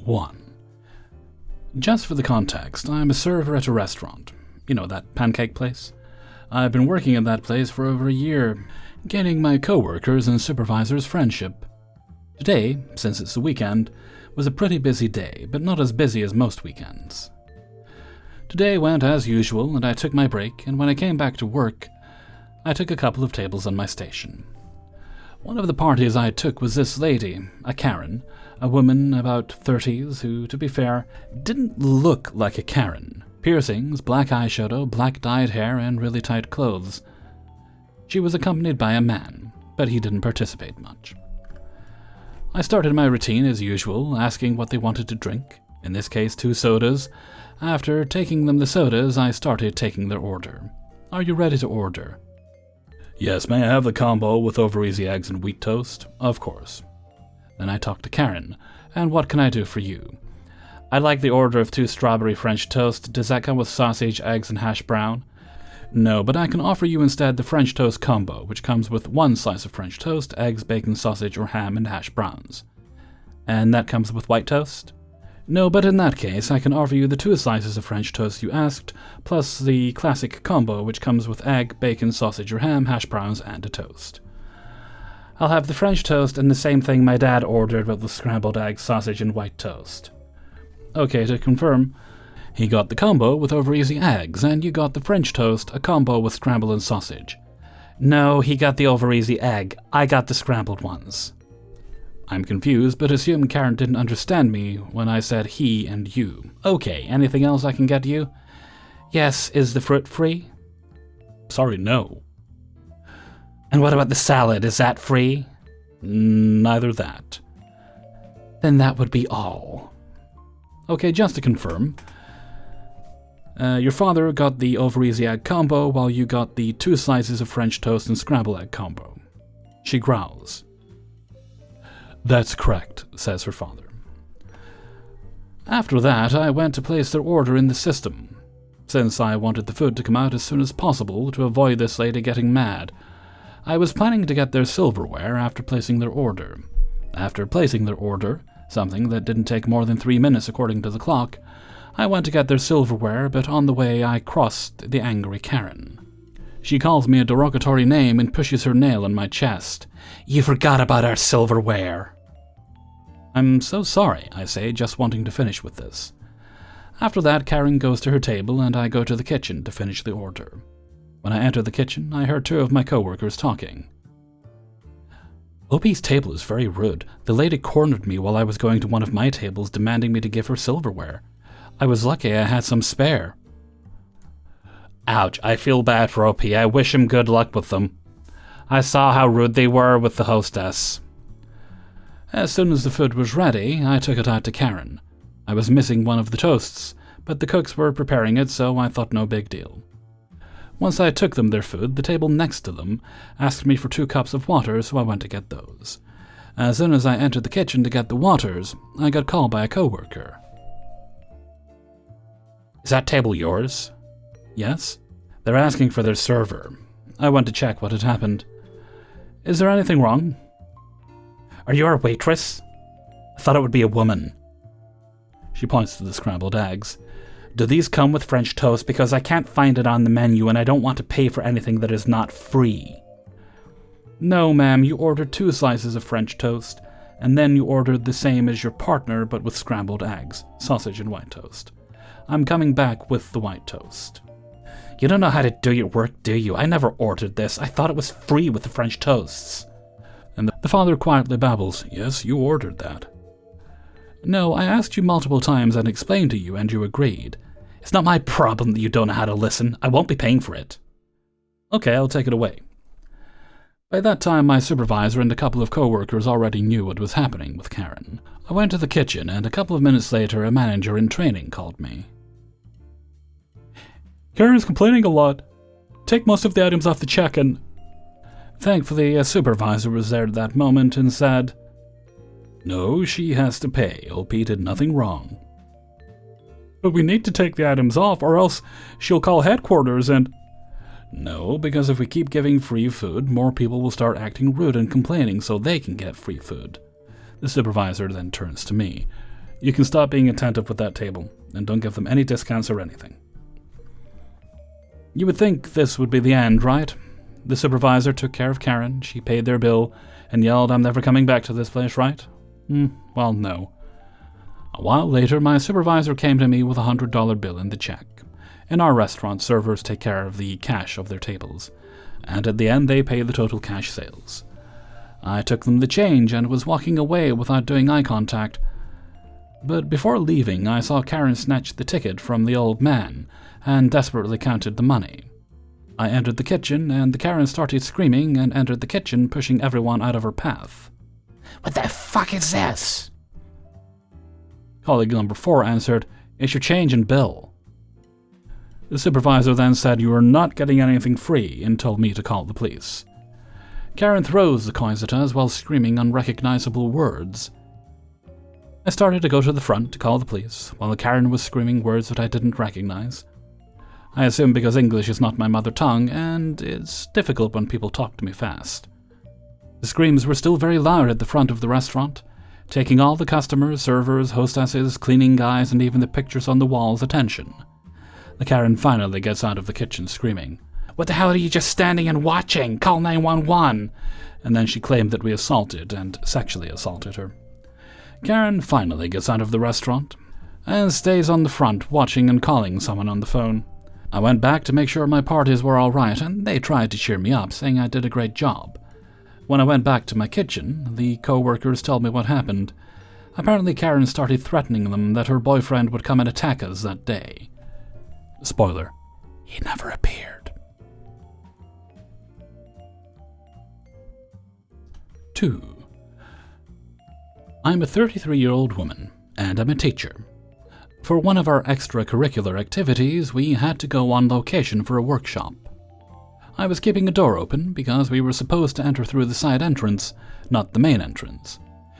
1. Just for the context, I'm a server at a restaurant. You know, that pancake place? I've been working at that place for over a year, gaining my coworkers and supervisors' friendship. Today, since it's the weekend, was a pretty busy day, but not as busy as most weekends. Today went as usual, and I took my break, and when I came back to work, I took a couple of tables on my station. One of the parties I took was this lady, a Karen, a woman about 30s who, to be fair, didn't look like a Karen. Piercings, black eyeshadow, black dyed hair, and really tight clothes. She was accompanied by a man, but he didn't participate much. I started my routine as usual, asking what they wanted to drink, in this case 2 sodas. After taking them the sodas, I started taking their order. Are you ready to order? Yes, may I have the combo with over-easy eggs and wheat toast? Of course. Then I talked to Karen. And what can I do for you? I'd like the order of 2 strawberry French toast. Does that come with sausage, eggs, and hash brown? No, but I can offer you instead the French toast combo, which comes with 1 slice of French toast, eggs, bacon, sausage, or ham, and hash browns. And that comes with white toast? No, but in that case, I can offer you the 2 slices of French toast you asked, plus the classic combo, which comes with egg, bacon, sausage, or ham, hash browns, and a toast. I'll have the French toast and the same thing my dad ordered, but with scrambled eggs, sausage, and white toast. Okay, to confirm, he got the combo with over-easy eggs, and you got the French toast, a combo with scrambled and sausage. No, he got the over-easy egg. I got the scrambled ones. I'm confused, but assume Karen didn't understand me when I said he and you. Okay, anything else I can get you? Yes, is the fruit free? Sorry, no. And what about the salad? Is that free? Neither that. Then that would be all. Okay, just to confirm. Your father got the over-easy egg combo, while you got the 2 slices of French toast and scrambled egg combo. She growls. That's correct, says her father. After that, I went to place their order in the system, since I wanted the food to come out as soon as possible to avoid this lady getting mad. I was planning to get their silverware after placing their order. After placing their order, something that didn't take more than 3 minutes according to the clock, I went to get their silverware, but on the way I crossed the angry Karen. She calls me a derogatory name and pushes her nail in my chest. You forgot about our silverware. I'm so sorry, I say, just wanting to finish with this. After that, Karen goes to her table and I go to the kitchen to finish the order. When I enter the kitchen, I heard 2 of my coworkers talking. OP's table is very rude. The lady cornered me while I was going to one of my tables, demanding me to give her silverware. I was lucky I had some spare. Ouch, I feel bad for OP. I wish him good luck with them. I saw how rude they were with the hostess. As soon as the food was ready, I took it out to Karen. I was missing one of the toasts, but the cooks were preparing it, so I thought no big deal. Once I took them their food, the table next to them asked me for 2 cups of water, so I went to get those. As soon as I entered the kitchen to get the waters, I got called by a coworker. Is that table yours? Yes. They're asking for their server. I went to check what had happened. Is there anything wrong? Are you our waitress? I thought it would be a woman. She points to the scrambled eggs. Do these come with French toast? Because I can't find it on the menu and I don't want to pay for anything that is not free. No, ma'am, you ordered 2 slices of French toast, and then you ordered the same as your partner but with scrambled eggs, sausage and white toast. I'm coming back with the white toast. You don't know how to do your work, do you? I never ordered this. I thought it was free with the French toasts. And the father quietly babbles, Yes, you ordered that. No, I asked you multiple times and explained to you, and you agreed. It's not my problem that you don't know how to listen. I won't be paying for it. Okay, I'll take it away. By that time, my supervisor and a couple of coworkers already knew what was happening with Karen. I went to the kitchen, and a couple of minutes later, a manager in training called me. Karen's complaining a lot. Take most of the items off the check and... Thankfully, a supervisor was there at that moment and said, No, she has to pay. OP did nothing wrong. But we need to take the items off, or else she'll call headquarters and... No, because if we keep giving free food, more people will start acting rude and complaining so they can get free food. The supervisor then turns to me. You can stop being attentive with that table, and don't give them any discounts or anything. You would think this would be the end, right? The supervisor took care of Karen, she paid their bill, and yelled, "I'm never coming back to this place," right? Well, no. A while later, my supervisor came to me with a $100 bill in the check. In our restaurant, servers take care of the cash of their tables, and at the end they pay the total cash sales. I took them the change and was walking away without doing eye contact. But before leaving, I saw Karen snatch the ticket from the old man and desperately counted the money. I entered the kitchen, and the Karen started screaming and entered the kitchen, pushing everyone out of her path. "What the fuck is this?" Colleague number 4 answered, "It's your change and bill." The supervisor then said, "You are not getting anything free," and told me to call the police. Karen throws the coins at us while screaming unrecognizable words. I started to go to the front to call the police, while Karen was screaming words that I didn't recognize. I assume because English is not my mother tongue, and it's difficult when people talk to me fast. The screams were still very loud at the front of the restaurant, taking all the customers, servers, hostesses, cleaning guys, and even the pictures on the walls' attention. The Karen finally gets out of the kitchen screaming, "What the hell are you just standing and watching? Call 911!" And then she claimed that we assaulted and sexually assaulted her. Karen finally gets out of the restaurant and stays on the front watching and calling someone on the phone. I went back to make sure my parties were all right, and they tried to cheer me up, saying I did a great job. When I went back to my kitchen, the co-workers told me what happened. Apparently Karen started threatening them that her boyfriend would come and attack us that day. Spoiler, he never appeared. 2. I'm a 33-year-old woman, and I'm a teacher. For one of our extracurricular activities, we had to go on location for a workshop. I was keeping a door open because we were supposed to enter through the side entrance, not the main entrance,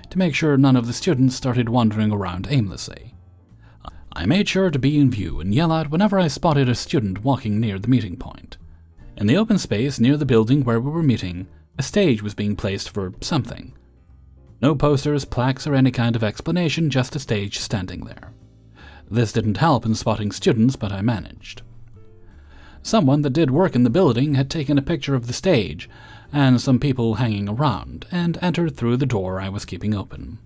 to make sure none of the students started wandering around aimlessly. I made sure to be in view and yell out whenever I spotted a student walking near the meeting point. In the open space near the building where we were meeting, a stage was being placed for something. No posters, plaques, or any kind of explanation, just a stage standing there. This didn't help in spotting students, but I managed. Someone that did work in the building had taken a picture of the stage and some people hanging around, and entered through the door I was keeping open.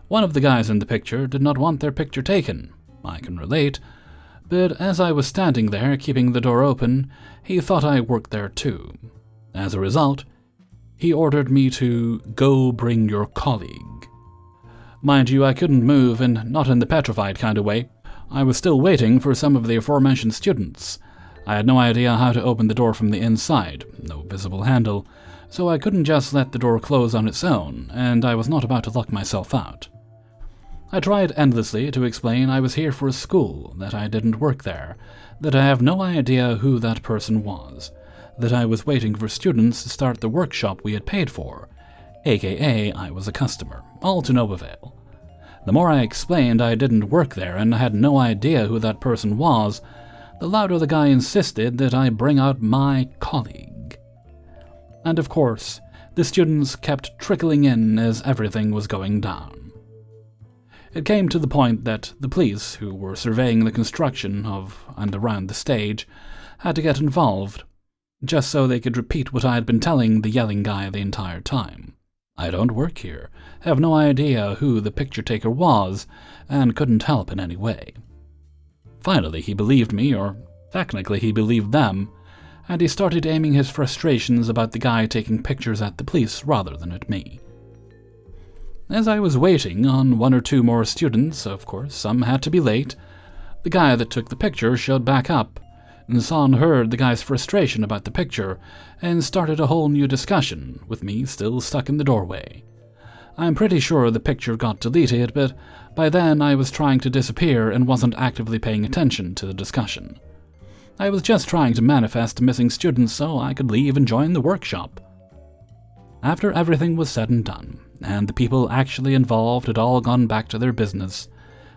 One of the guys in the picture did not want their picture taken. I can relate, but as I was standing there keeping the door open, he thought I worked there too. As a result, he ordered me to go bring your colleague. Mind you, I couldn't move, and not in the petrified kind of way. I was still waiting for some of the aforementioned students. I had no idea how to open the door from the inside, no visible handle, so I couldn't just let the door close on its own, and I was not about to lock myself out. I tried endlessly to explain I was here for a school, that I didn't work there, that I have no idea who that person was, that I was waiting for students to start the workshop we had paid for, aka I was a customer, all to no avail. The more I explained I didn't work there and I had no idea who that person was, the louder the guy insisted that I bring out my colleague. And of course, the students kept trickling in as everything was going down. It came to the point that the police, who were surveying the construction of and around the stage, had to get involved, just so they could repeat what I had been telling the yelling guy the entire time. I don't work here, have no idea who the picture taker was, and couldn't help in any way. Finally, he believed me, or technically he believed them, and he started aiming his frustrations about the guy taking pictures at the police rather than at me. As I was waiting on one or two more students, of course, some had to be late, the guy that took the picture showed back up, and saw and heard the guy's frustration about the picture, and started a whole new discussion, with me still stuck in the doorway. I'm pretty sure the picture got deleted, but by then I was trying to disappear and wasn't actively paying attention to the discussion. I was just trying to manifest missing students so I could leave and join the workshop. After everything was said and done, and the people actually involved had all gone back to their business,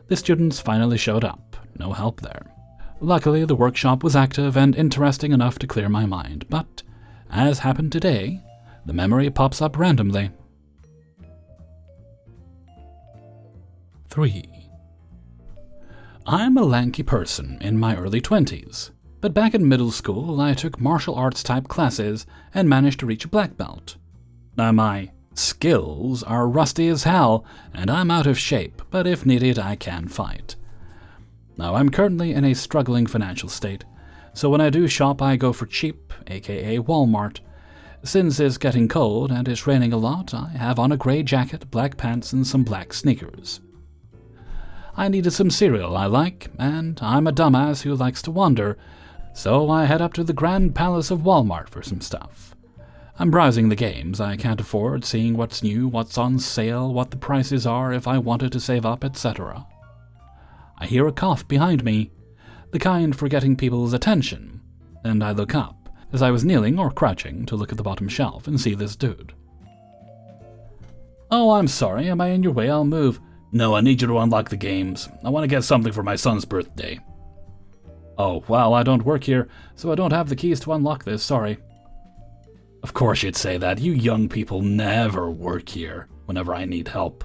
the students finally showed up. No help there. Luckily, the workshop was active and interesting enough to clear my mind, but, as happened today, the memory pops up randomly. 3. I'm a lanky person in my early 20s, but back in middle school I took martial arts type classes and managed to reach a black belt. Now my skills are rusty as hell and I'm out of shape, but if needed I can fight. Now I'm currently in a struggling financial state, so when I do shop I go for cheap, aka Walmart. Since it's getting cold and it's raining a lot, I have on a grey jacket, black pants and some black sneakers. I needed some cereal I like, and I'm a dumbass who likes to wander, so I head up to the Grand Palace of Walmart for some stuff. I'm browsing the games I can't afford, seeing what's new, what's on sale, what the prices are if I wanted to save up, etc. I hear a cough behind me, the kind for getting people's attention, and I look up, as I was kneeling or crouching to look at the bottom shelf and see this dude. "Oh, I'm sorry, am I in your way? I'll move." "No, I need you to unlock the games. I want to get something for my son's birthday." "Oh, well, I don't work here, so I don't have the keys to unlock this, sorry." "Of course you'd say that. You young people never work here whenever I need help."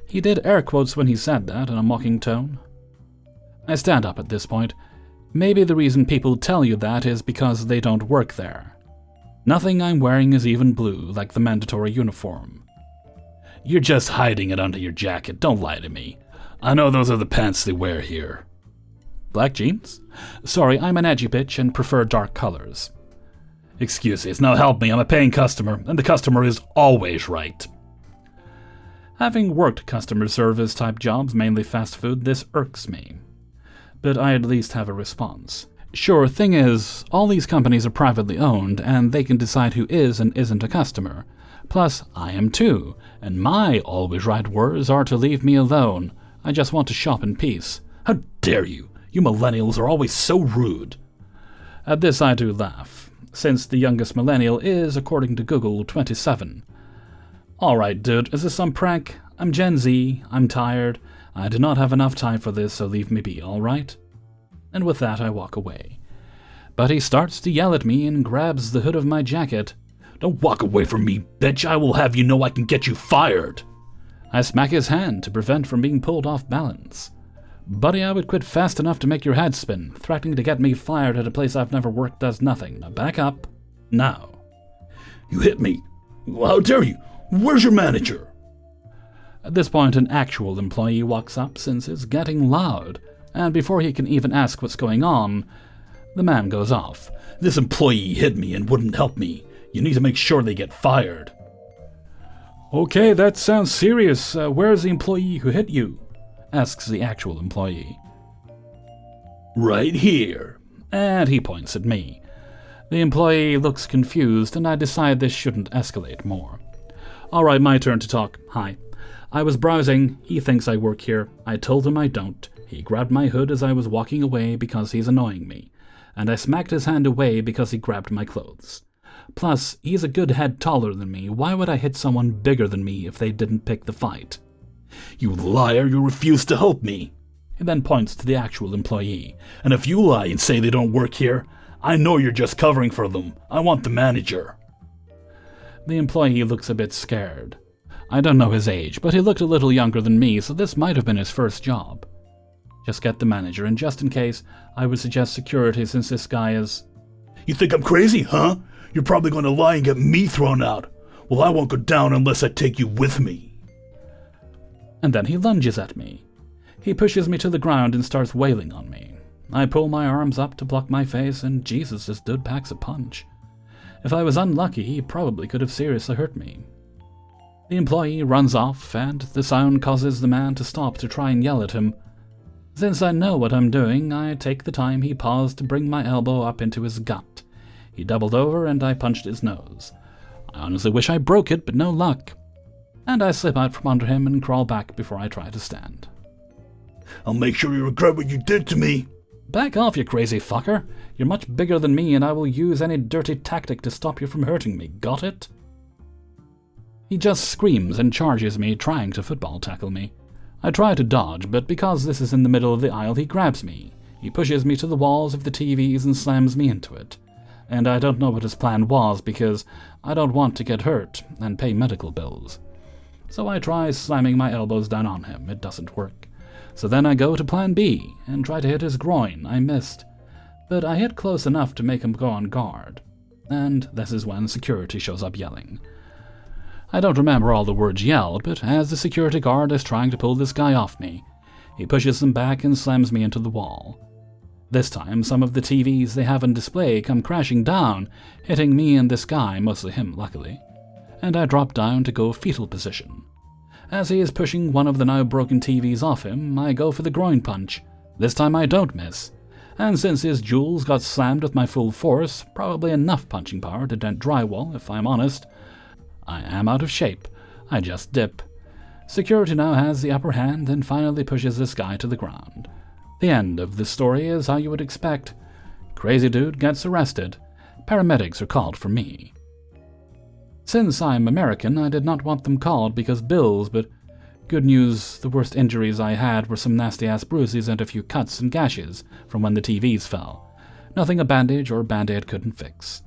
He did air quotes when he said that in a mocking tone. I stand up at this point. Maybe the reason people tell you that is because they don't work there. Nothing I'm wearing is even blue, like the mandatory uniform. "You're just hiding it under your jacket, don't lie to me. I know those are the pants they wear here." "Black jeans? Sorry, I'm an edgy bitch and prefer dark colors." "Excuses, now help me, I'm a paying customer, and the customer is always right." Having worked customer service type jobs, mainly fast food, this irks me. But I at least have a response. Sure, thing is, all these companies are privately owned, and they can decide who is and isn't a customer. Plus, I am too, and my always right words are to leave me alone. I just want to shop in peace. "How dare you! You millennials are always so rude." At this I do laugh, since the youngest millennial is, according to Google, 27. "Alright, dude, is this some prank? I'm Gen Z, I'm tired. I do not have enough time for this, so leave me be, alright?" And with that I walk away. But he starts to yell at me and grabs the hood of my jacket. "Don't walk away from me, bitch! I will have you know I can get you fired!" I smack his hand to prevent from being pulled off balance. "Buddy, I would quit fast enough to make your head spin. Threatening to get me fired at a place I've never worked does nothing. Now back up. Now." "You hit me! How dare you! Where's your manager?" At this point, an actual employee walks up since it's getting loud, and before he can even ask what's going on, the man goes off. "This employee hit me and wouldn't help me. You need to make sure they get fired." "Okay, that sounds serious. Where's the employee who hit you?" asks the actual employee. "Right here." And he points at me. The employee looks confused, and I decide this shouldn't escalate more. "Alright, my turn to talk. Hi. I was browsing. He thinks I work here. I told him I don't. He grabbed my hood as I was walking away because he's annoying me, and I smacked his hand away because he grabbed my clothes. Plus, he's a good head taller than me. Why would I hit someone bigger than me if they didn't pick the fight?" "You liar, you refuse to help me." He then points to the actual employee. "And if you lie and say they don't work here, I know you're just covering for them. I want the manager." The employee looks a bit scared. I don't know his age, but he looked a little younger than me, so this might have been his first job. "Just get the manager, and just in case, I would suggest security since this guy is—" "You think I'm crazy, huh? You're probably going to lie and get me thrown out. Well, I won't go down unless I take you with me." And then he lunges at me. He pushes me to the ground and starts wailing on me. I pull my arms up to block my face, and Jesus, this dude packs a punch. If I was unlucky, he probably could have seriously hurt me. The employee runs off, and the sound causes the man to stop to try and yell at him. Since I know what I'm doing, I take the time he paused to bring my elbow up into his gut. He doubled over, and I punched his nose. I honestly wish I broke it, but no luck. And I slip out from under him and crawl back before I try to stand. "I'll make sure you regret what you did to me." "Back off, you crazy fucker. You're much bigger than me, and I will use any dirty tactic to stop you from hurting me. Got it?" He just screams and charges me, trying to football tackle me. I try to dodge, but because this is in the middle of the aisle, he grabs me. He pushes me to the walls of the TVs and slams me into it. And I don't know what his plan was because I don't want to get hurt and pay medical bills. So I try slamming my elbows down on him. It doesn't work. So then I go to plan B and try to hit his groin. I missed, but I hit close enough to make him go on guard. And this is when security shows up yelling. I don't remember all the words yelled, but as the security guard is trying to pull this guy off me, he pushes him back and slams me into the wall. This time, some of the TVs they have on display come crashing down, hitting me and this guy, mostly him luckily, and I drop down to go fetal position. As he is pushing one of the now broken TVs off him, I go for the groin punch. This time I don't miss, and since his jewels got slammed with my full force, probably enough punching power to dent drywall, if I'm honest, I am out of shape. I just dip. Security now has the upper hand and finally pushes this guy to the ground. The end of the story is how you would expect. Crazy dude gets arrested. Paramedics are called for me. Since I'm American, I did not want them called because bills, but good news, the worst injuries I had were some nasty-ass bruises and a few cuts and gashes from when the TVs fell. Nothing a bandage or Band-Aid couldn't fix.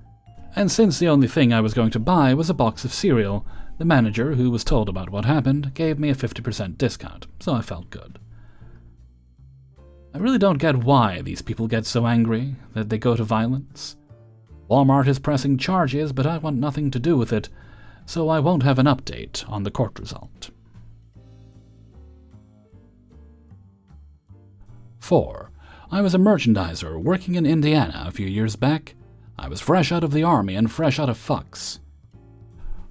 And since the only thing I was going to buy was a box of cereal, the manager, who was told about what happened, gave me a 50% discount, so I felt good. I really don't get why these people get so angry that they go to violence. Walmart is pressing charges, but I want nothing to do with it, so I won't have an update on the court result. 4. I was a merchandiser working in Indiana a few years back. I was fresh out of the army and fresh out of fucks.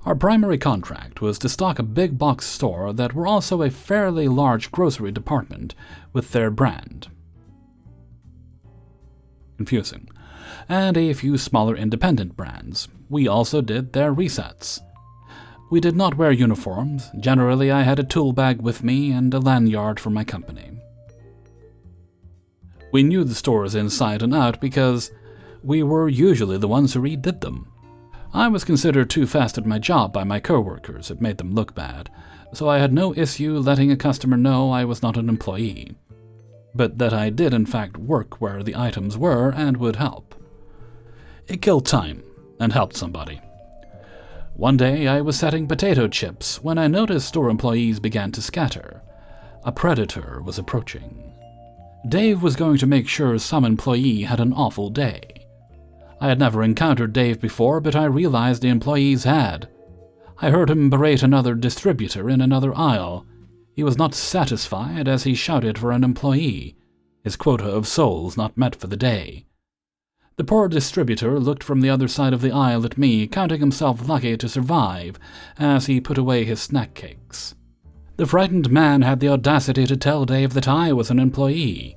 Our primary contract was to stock a big box store that were also a fairly large grocery department with their brand. Confusing. And a few smaller independent brands. We also did their resets. We did not wear uniforms. Generally, I had a tool bag with me and a lanyard for my company. We knew the stores inside and out because we were usually the ones who redid them. I was considered too fast at my job by my coworkers. It made them look bad, so I had no issue letting a customer know I was not an employee, but that I did in fact work where the items were and would help. It killed time and helped somebody. One day I was setting potato chips when I noticed store employees began to scatter. A predator was approaching. Dave was going to make sure some employee had an awful day. I had never encountered Dave before, but I realized the employees had. I heard him berate another distributor in another aisle. He was not satisfied as he shouted for an employee, his quota of souls not met for the day. The poor distributor looked from the other side of the aisle at me, counting himself lucky to survive as he put away his snack cakes. The frightened man had the audacity to tell Dave that I was an employee.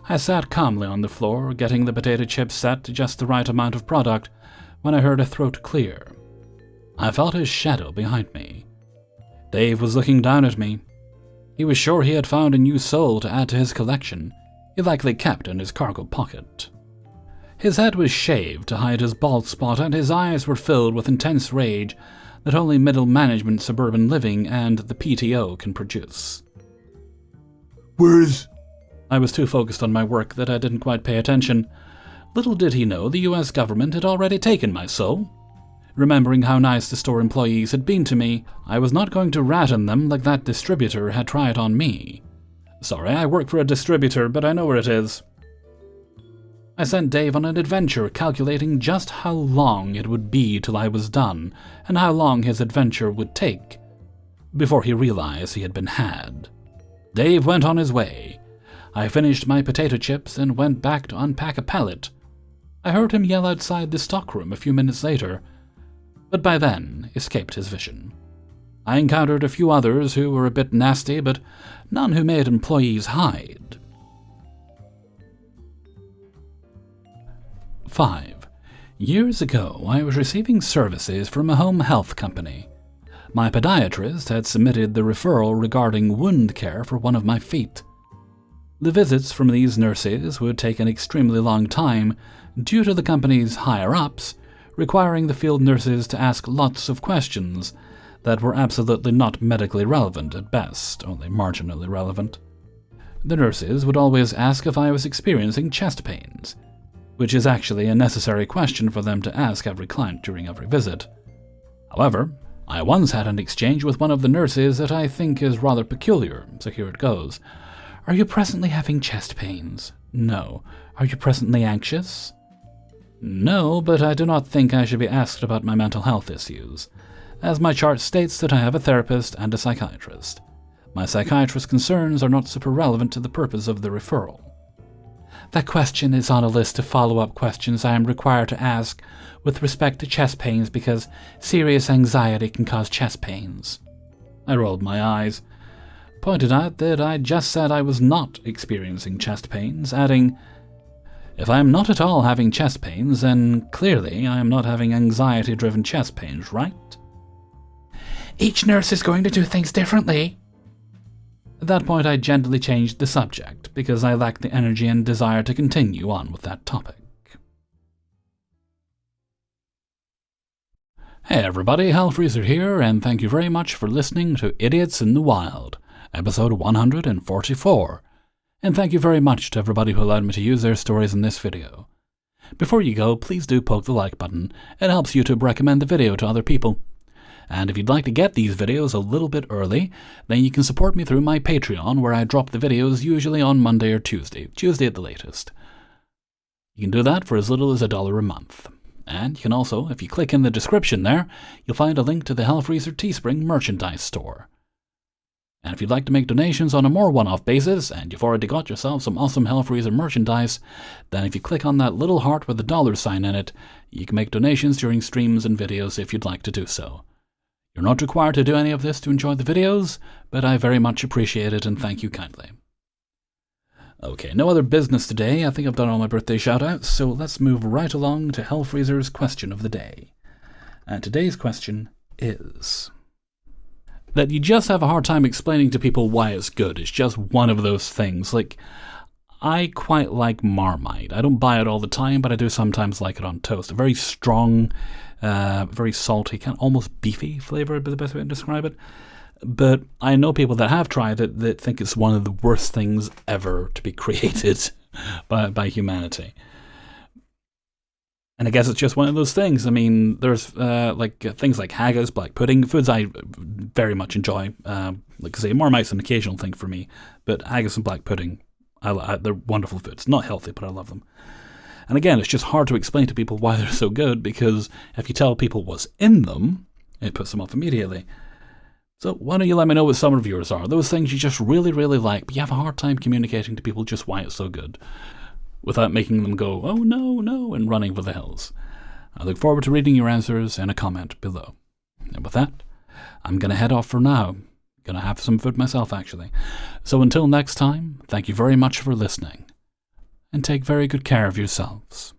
I sat calmly on the floor, getting the potato chips set to just the right amount of product, when I heard a throat clear. I felt his shadow behind me. Dave was looking down at me. He was sure he had found a new soul to add to his collection. He likely kept in his cargo pocket. His head was shaved to hide his bald spot, and his eyes were filled with intense rage that only middle management suburban living and the PTO can produce. Where is... I was too focused on my work that I didn't quite pay attention. Little did he know the US government had already taken my soul. Remembering how nice the store employees had been to me, I was not going to rat on them like that distributor had tried on me. Sorry, I work for a distributor, but I know where it is. I sent Dave on an adventure, calculating just how long it would be till I was done, and how long his adventure would take, before he realized he had been had. Dave went on his way. I finished my potato chips and went back to unpack a pallet. I heard him yell outside the stockroom a few minutes later, but by then escaped his vision. I encountered a few others who were a bit nasty, but none who made employees hide. 5. Years ago, I was receiving services from a home health company. My podiatrist had submitted the referral regarding wound care for one of my feet. The visits from these nurses would take an extremely long time due to the company's higher-ups requiring the field nurses to ask lots of questions that were absolutely not medically relevant at best, only marginally relevant. The nurses would always ask if I was experiencing chest pains, which is actually a necessary question for them to ask every client during every visit. However, I once had an exchange with one of the nurses that I think is rather peculiar, so here it goes. Are you presently having chest pains? No. Are you presently anxious? No, but I do not think I should be asked about my mental health issues, as my chart states that I have a therapist and a psychiatrist. My psychiatrist's concerns are not super relevant to the purpose of the referral. That question is on a list of follow-up questions I am required to ask with respect to chest pains because serious anxiety can cause chest pains. I rolled my eyes, pointed out that I just said I was not experiencing chest pains, adding, if I am not at all having chest pains, then clearly I am not having anxiety-driven chest pains, right? Each nurse is going to do things differently. At that point I gently changed the subject, because I lacked the energy and desire to continue on with that topic. Hey everybody, Hellfreezer here, and thank you very much for listening to Idiots in the Wild, episode 144. And thank you very much to everybody who allowed me to use their stories in this video. Before you go, please do poke the like button. It helps YouTube recommend the video to other people. And if you'd like to get these videos a little bit early, then you can support me through my Patreon, where I drop the videos usually on Monday or Tuesday at the latest. You can do that for as little as $1 a month. And you can also, if you click in the description there, you'll find a link to the Hellfreezer Teespring merchandise store. And if you'd like to make donations on a more one-off basis, and you've already got yourself some awesome Hellfreezer merchandise, then if you click on that little heart with the $sign in it, you can make donations during streams and videos if you'd like to do so. You're not required to do any of this to enjoy the videos, but I very much appreciate it and thank you kindly. Okay, no other business today. I think I've done all my birthday shoutouts, so let's move right along to Hellfreezer's question of the day. And today's question is that you just have a hard time explaining to people why it's good. It's just one of those things. Like, I quite like Marmite. I don't buy it all the time, but I do sometimes like it on toast. A very strong, very salty, kind of almost beefy flavor would be the best way to describe it. But I know people that have tried it that think it's one of the worst things ever to be created by humanity. And I guess it's just one of those things. I mean, there's things like haggis, black pudding, foods I very much enjoy. Like I say, Marmite's an occasional thing for me, but haggis and black pudding, they're wonderful foods. Not healthy, but I love them. And again, it's just hard to explain to people why they're so good, because if you tell people what's in them, it puts them off immediately. So why don't you let me know what some of yours are? Those things you just really, really like, but you have a hard time communicating to people just why it's so good, without making them go, oh no, no, and running for the hills. I look forward to reading your answers in a comment below. And with that, I'm going to head off for now. Going to have some food myself, actually. So until next time, thank you very much for listening, and take very good care of yourselves.